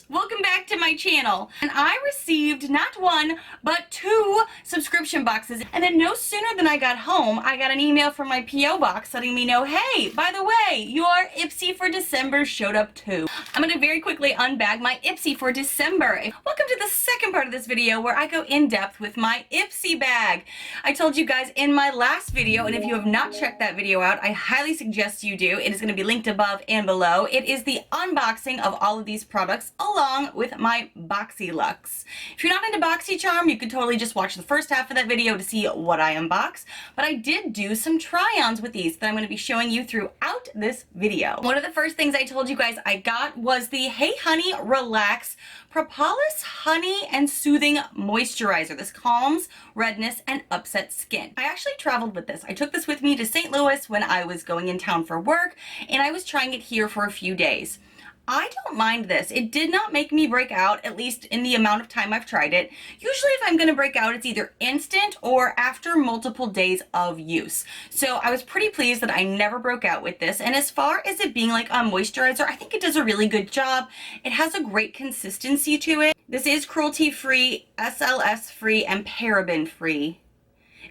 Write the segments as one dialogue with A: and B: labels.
A: Welcome back to my channel. And I received not one, but 2 subscription boxes. And then no sooner than I got home, I got an email from my P.O. box letting me know, hey, by the way, your Ipsy for December showed up too. I'm going to very quickly unbag my Ipsy for December. Welcome to the second part of this video where I go in depth with my Ipsy bag. I told you guys in my last video, and if you have not checked that video out, I highly suggest you do. It is going to be linked above and below. It is the unboxing of all of these products along with my BoxyLuxe. If you're not into BoxyCharm, you could totally just watch the first half of that video to see what I unbox. But I did do some try-ons with these that I'm going to be showing you throughout this video. One of the first things I told you guys I got was the Hey Honey Relax Propolis Honey and Soothing Moisturizer. This calms redness and upset skin. I actually traveled with this. I took this with me to St. Louis when I was going in town for work, and I was trying it here for a few days. I don't mind this. It did not make me break out, at least in the amount of time I've tried it. Usually if I'm going to break out, it's either instant or after multiple days of use. So I was pretty pleased that I never broke out with this. And as far as it being like a moisturizer, I think it does a really good job. It has a great consistency to it. This is cruelty-free, SLS-free, and paraben-free.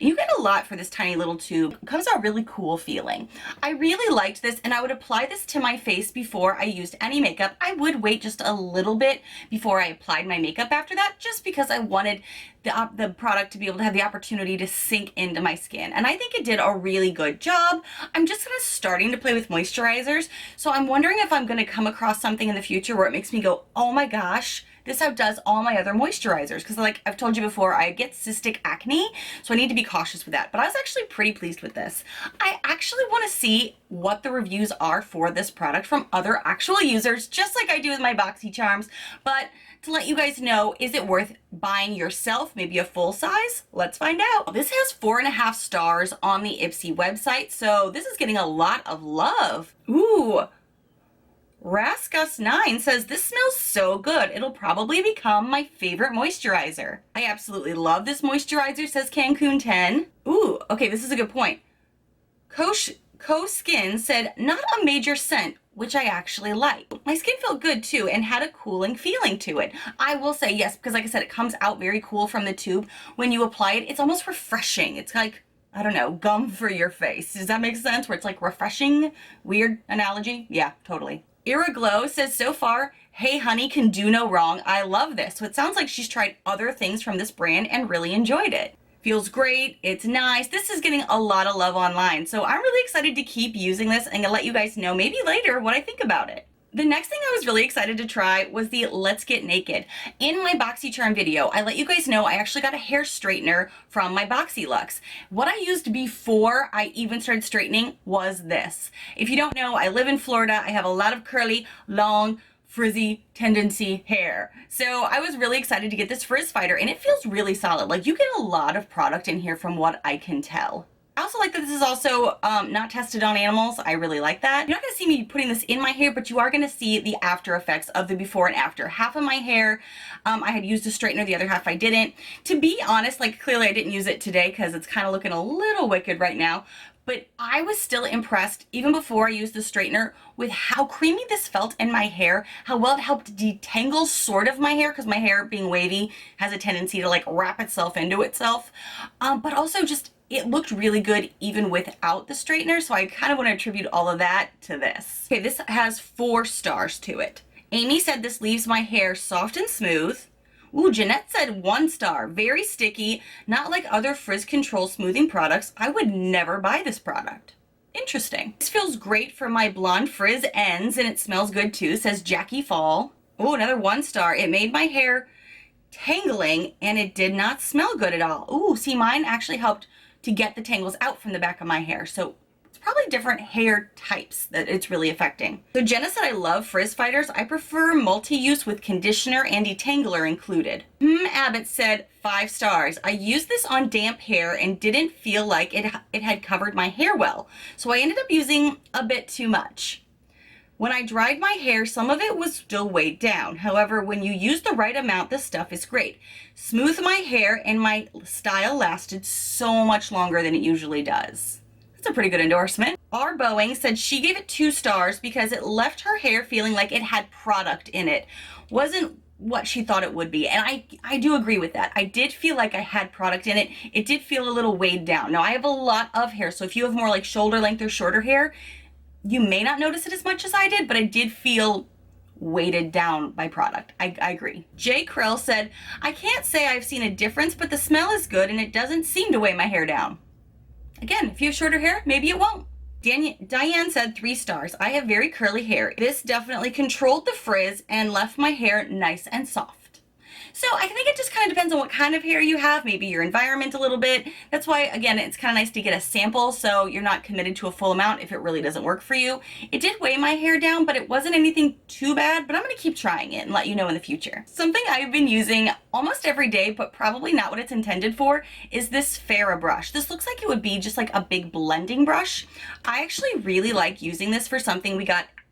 A: And you get a lot for this tiny little tube. It comes out really cool feeling. I really liked this, and I would apply this to my face before I used any makeup. I would wait just a little bit before I applied my makeup after that, just because I wanted the product to be able to have the opportunity to sink into my skin. And I think it did a really good job. I'm just kind of starting to play with moisturizers, so I'm wondering if I'm going to come across something in the future where it makes me go, oh my gosh, this outdoes all my other moisturizers. Because like I've told you before, I get cystic acne, so I need to be cautious with that. But I was actually pretty pleased with this. I actually want to see what the reviews are for this product from other actual users, just like I do with my BoxyCharms. But to let you guys know, is it worth buying yourself, maybe a full size? Let's find out. This has 4.5 stars on the Ipsy website, so this is getting a lot of love. Ooh. Raskus9 says, this smells so good. It'll probably become my favorite moisturizer. I absolutely love this moisturizer, says Cancun10. Ooh, okay, this is a good point. Co-Skin said, not a major scent, which I actually like. My skin felt good too and had a cooling feeling to it. I will say yes, because like I said, it comes out very cool from the tube. When you apply it, it's almost refreshing. It's like, I don't know, gum for your face. Does that make sense? Where it's like refreshing? Weird analogy? Yeah, totally. Iraglow says, so far, Hey Honey can do no wrong. I love this. So it sounds like she's tried other things from this brand and really enjoyed it. Feels great. It's nice. This is getting a lot of love online. So I'm really excited to keep using this and to let you guys know maybe later what I think about it. The next thing I was really excited to try was the Let's Get Naked. In my BoxyCharm video, I let you guys know I actually got a hair straightener from my BoxyLuxe. What I used before I even started straightening was this. If you don't know, I live in Florida. I have a lot of curly, long, frizzy tendency hair. So I was really excited to get this frizz fighter, and it feels really solid. Like, you get a lot of product in here from what I can tell. I also like that this is also not tested on animals. I really like that. You're not going to see me putting this in my hair, but you are going to see the after effects of the before and after. Half of my hair, I had used a straightener, the other half I didn't. To be honest, like clearly I didn't use it today because it's kind of looking a little wicked right now. But I was still impressed, even before I used the straightener, with how creamy this felt in my hair, how well it helped detangle sort of my hair, because my hair, being wavy, has a tendency to like wrap itself into itself. But also just, it looked really good even without the straightener, so I kind of want to attribute all of that to this. Okay, this has 4 stars to it. Amy said this leaves my hair soft and smooth. Ooh, Jeanette said 1 star, very sticky, not like other frizz control smoothing products. I would never buy this product. Interesting. This feels great for my blonde frizz ends, and it smells good too, says Jackie Fall. Ooh, another 1 star. It made my hair tangling, and it did not smell good at all. Ooh, see, mine actually helped to get the tangles out from the back of my hair. So it's probably different hair types that it's really affecting. So Jenna said, I love frizz fighters. I prefer multi-use with conditioner and detangler included. Abbott said 5 stars. I used this on damp hair and didn't feel like it had covered my hair well. So I ended up using a bit too much. When I dried my hair, some of it was still weighed down. However, when you use the right amount, this stuff is great. Smoothed my hair and my style lasted so much longer than it usually does. That's a pretty good endorsement. Our Boeing said she gave it 2 stars because it left her hair feeling like it had product in it. Wasn't what she thought it would be. And I do agree with that. I did feel like I had product in it. It did feel a little weighed down. Now I have a lot of hair, so if you have more like shoulder length or shorter hair, you may not notice it as much as I did, but I did feel weighted down by product. I agree. Jay Krell said, I can't say I've seen a difference, but the smell is good and it doesn't seem to weigh my hair down. Again, if you have shorter hair, maybe it won't. Diane said 3 stars. I have very curly hair. This definitely controlled the frizz and left my hair nice and soft. So I think it just kind of depends on what kind of hair you have, maybe your environment a little bit. That's why, again, it's kind of nice to get a sample so you're not committed to a full amount if it really doesn't work for you. It did weigh my hair down, but it wasn't anything too bad, but I'm going to keep trying it and let you know in the future. Something I've been using almost every day, but probably not what it's intended for, is this Farrah brush. This looks like it would be just like a big blending brush. I actually really like using this for something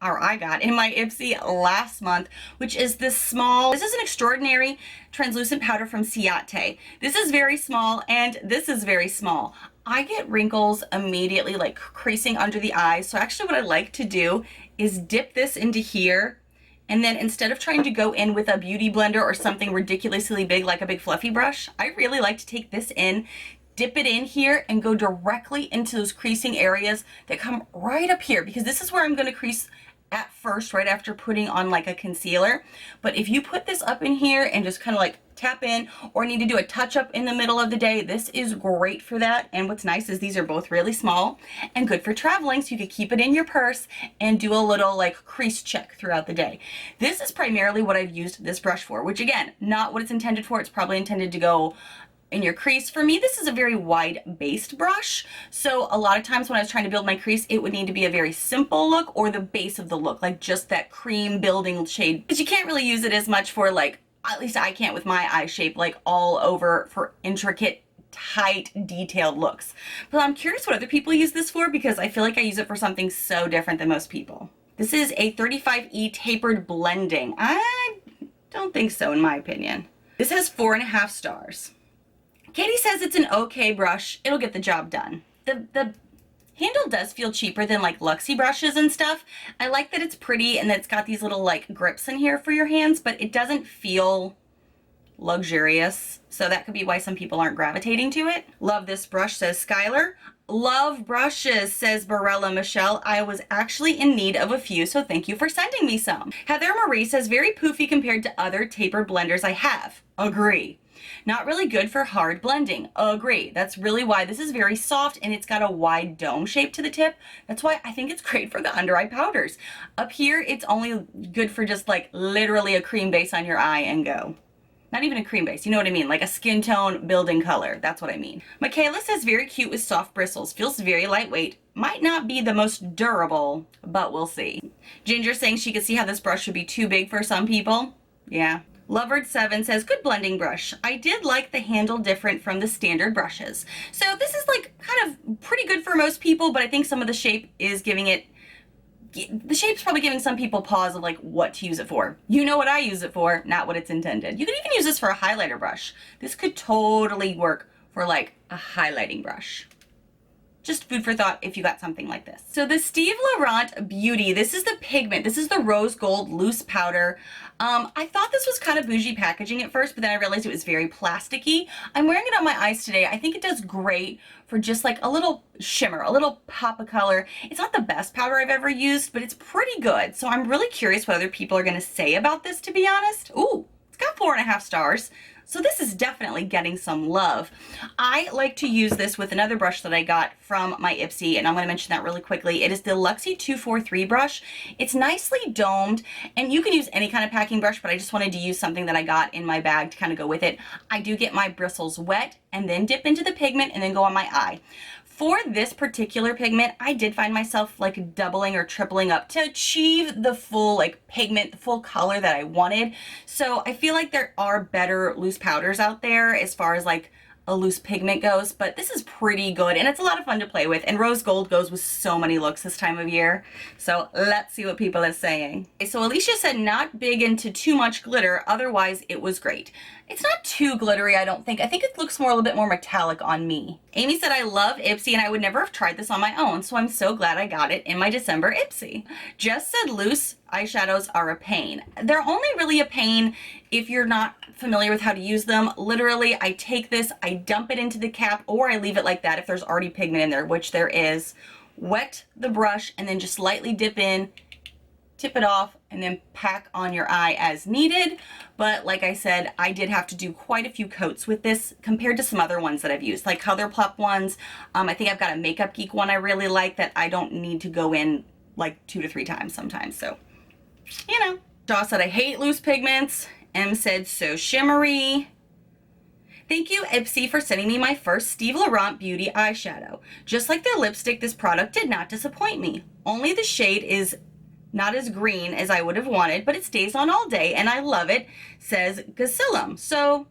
A: I got in my Ipsy last month, which is this is an extraordinary translucent powder from Ciate. This is very small and this is very small. I get wrinkles immediately, like creasing under the eyes. So actually what I like to do is dip this into here. And then instead of trying to go in with a beauty blender or something ridiculously big, like a big fluffy brush, I really like to take this in, dip it in here and go directly into those creasing areas that come right up here, because this is where I'm going to crease at first, right after putting on like a concealer. But if you put this up in here and just kind of like tap in, or need to do a touch up in the middle of the day, this is great for that. And what's nice is these are both really small and good for traveling, so you could keep it in your purse and do a little like crease check throughout the day. This is primarily what I've used this brush for, which again, not what it's intended for. It's probably intended to go in your crease. For me, this is a very wide based brush. So a lot of times when I was trying to build my crease, it would need to be a very simple look or the base of the look, like just that cream building shade. But you can't really use it as much for like, at least I can't with my eye shape, like all over for intricate, tight, detailed looks. But I'm curious what other people use this for, because I feel like I use it for something so different than most people. This is a 35E tapered blending. I don't think so in my opinion. This has 4.5 stars. Katie says it's an okay brush. It'll get the job done. The handle does feel cheaper than like Luxie brushes and stuff. I like that it's pretty and that it's got these little like grips in here for your hands, but it doesn't feel luxurious. So that could be why some people aren't gravitating to it. Love this brush, says Skylar. Love brushes, says Barella Michelle. I was actually in need of a few, so thank you for sending me some. Heather Marie says very poofy compared to other tapered blenders I have. Agree. Not really good for hard blending. Agree. That's really why this is very soft and it's got a wide dome shape to the tip. That's why I think it's great for the under eye powders. Up here, it's only good for just like literally a cream base on your eye and go. Not even a cream base, you know what I mean? Like a skin tone building color. That's what I mean. Michaela says very cute with soft bristles. Feels very lightweight. Might not be the most durable, but we'll see. Ginger saying she could see how this brush would be too big for some people. Yeah. Loverd7 says, good blending brush. I did like the handle different from the standard brushes. So this is like kind of pretty good for most people, but I think some of the shape is giving it, the shape's probably giving some people pause of like what to use it for. You know what I use it for, not what it's intended. You could even use this for a highlighter brush. This could totally work for like a highlighting brush. Just food for thought if you got something like this. So the Steve Laurent Beauty, this is the pigment. This is the rose gold loose powder. I thought this was kind of bougie packaging at first, but then I realized it was very plasticky. I'm wearing it on my eyes today. I think it does great for just like a little shimmer, a little pop of color. It's not the best powder I've ever used, but it's pretty good. So I'm really curious what other people are gonna say about this, to be honest. Ooh, it's got 4.5 stars. So this is definitely getting some love. I like to use this with another brush that I got from my Ipsy, and I'm going to mention that really quickly. It is the Luxie 243 brush. It's nicely domed, and you can use any kind of packing brush, but I just wanted to use something that I got in my bag to kind of go with it. I do get my bristles wet and then dip into the pigment and then go on my eye. For this particular pigment, I did find myself like doubling or tripling up to achieve the full like pigment, the full color that I wanted. So I feel like there are better loose powders out there as far as like a loose pigment goes, but this is pretty good and it's a lot of fun to play with. And rose gold goes with so many looks this time of year. So let's see what people are saying. Okay, so Alicia said not big into too much glitter, otherwise it was great. It's not too glittery, I don't think. I think it looks more a little bit more metallic on me. Amy said I love Ipsy and I would never have tried this on my own, so I'm so glad I got it in my December Ipsy. Jess said loose eyeshadows are a pain. They're only really a pain if you're not familiar with how to use them. Literally, I take this, I dump it into the cap, or I leave it like that if there's already pigment in there, which there is. Wet the brush and then just lightly dip in, tip it off, and then pack on your eye as needed. But like I said, I did have to do quite a few coats with this compared to some other ones that I've used, like ColourPop ones. I think I've got a Makeup Geek one I really like that I don't need to go in like 2 to 3 times sometimes. So, you know. Shaw said I hate loose pigments. M said so shimmery. Thank you, Ipsy, for sending me my first Steve Laurent Beauty eyeshadow. Just like their lipstick, this product did not disappoint me. Only the shade is not as green as I would have wanted, but it stays on all day and I love it, says Gacillum. So,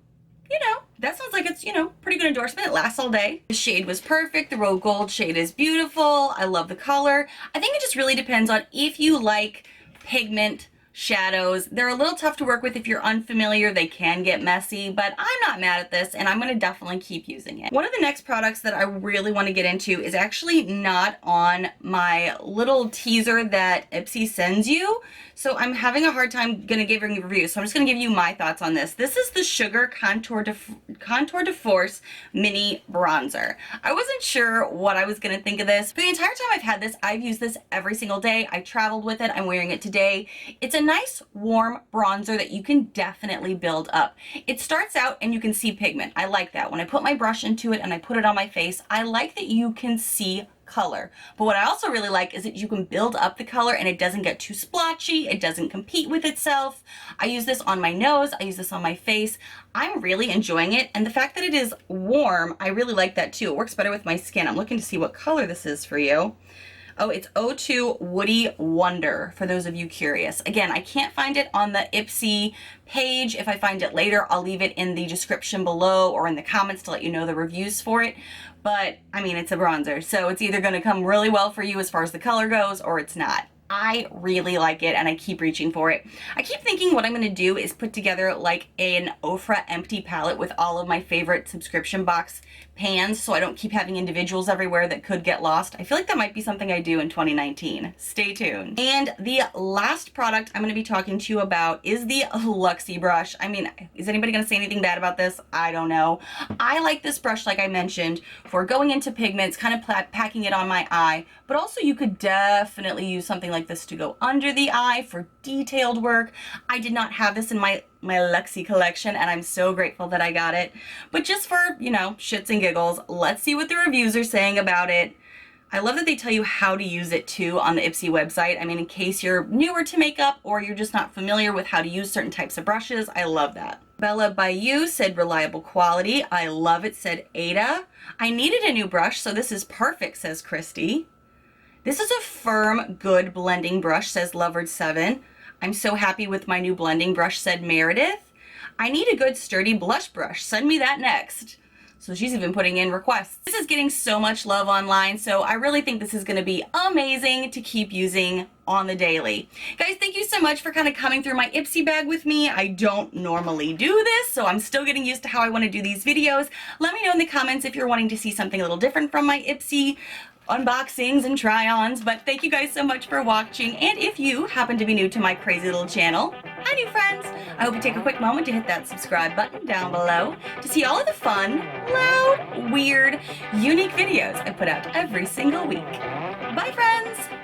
A: you know, that sounds like it's, you know, pretty good endorsement. It lasts all day. The shade was perfect. The rose gold shade is beautiful. I love the color. I think it just really depends on if you like pigment shadows. They're a little tough to work with if you're unfamiliar. They can get messy, but I'm not mad at this and I'm going to definitely keep using it. One of the next products that I really want to get into is actually not on my little teaser that Ipsy sends you. So I'm having a hard time giving a review. So I'm just going to give you my thoughts on this. This is the Sugar Contour de Force Mini Bronzer. I wasn't sure what I was going to think of this. For the entire time I've had this, I've used this every single day. I traveled with it. I'm wearing it today. It's a nice warm bronzer that you can definitely build up. It starts out and you can see pigment. I like that. When I put my brush into it and I put it on my face, I like that you can see color. But what I also really like is that you can build up the color and it doesn't get too splotchy. It doesn't compete with itself. I use this on my nose. I use this on my face. I'm really enjoying it. And the fact that it is warm, I really like that too. It works better with my skin. I'm looking to see what color this is for you. Oh, it's 02 Woody Wonder, for those of you curious. Again, I can't find it on the Ipsy page. If I find it later, I'll leave it in the description below or in the comments to let you know the reviews for it. But, I mean, it's a bronzer, so it's either going to come really well for you as far as the color goes, or it's not. I really like it and I keep reaching for it. I keep thinking what I'm going to do is put together like an Ofra empty palette with all of my favorite subscription box pans so I don't keep having individuals everywhere that could get lost. I feel like that might be something I do in 2019. Stay tuned. And the last product I'm going to be talking to you about is the Luxie brush. I mean, is anybody going to say anything bad about this? I don't know. I like this brush, like I mentioned, for going into pigments, kind of packing it on my eye, but also you could definitely use something like this to go under the eye for detailed work. I did not have this in my Luxie collection and I'm so grateful that I got it. But just for, you know, shits and giggles, let's see what the reviews are saying about it. I love that they tell you how to use it too on the Ipsy website. I mean, in case you're newer to makeup or you're just not familiar with how to use certain types of brushes, I love that. Bella Bayou said reliable quality. I love it, said Ada. I needed a new brush, so this is perfect, says Christy. This is a firm, good blending brush, says Loverd7. I'm so happy with my new blending brush, said Meredith. I need a good sturdy blush brush. Send me that next. So she's even putting in requests. This is getting so much love online, so I really think this is going to be amazing to keep using on the daily. Guys, thank you so much for kind of coming through my Ipsy bag with me. I don't normally do this, so I'm still getting used to how I want to do these videos. Let me know in the comments if you're wanting to see something a little different from my Ipsy unboxings and try-ons, but thank you guys so much for watching. And if you happen to be new to my crazy little channel, hi new friends, I hope you take a quick moment to hit that subscribe button down below to see all of the fun, loud, weird, unique videos I put out every single week. Bye friends!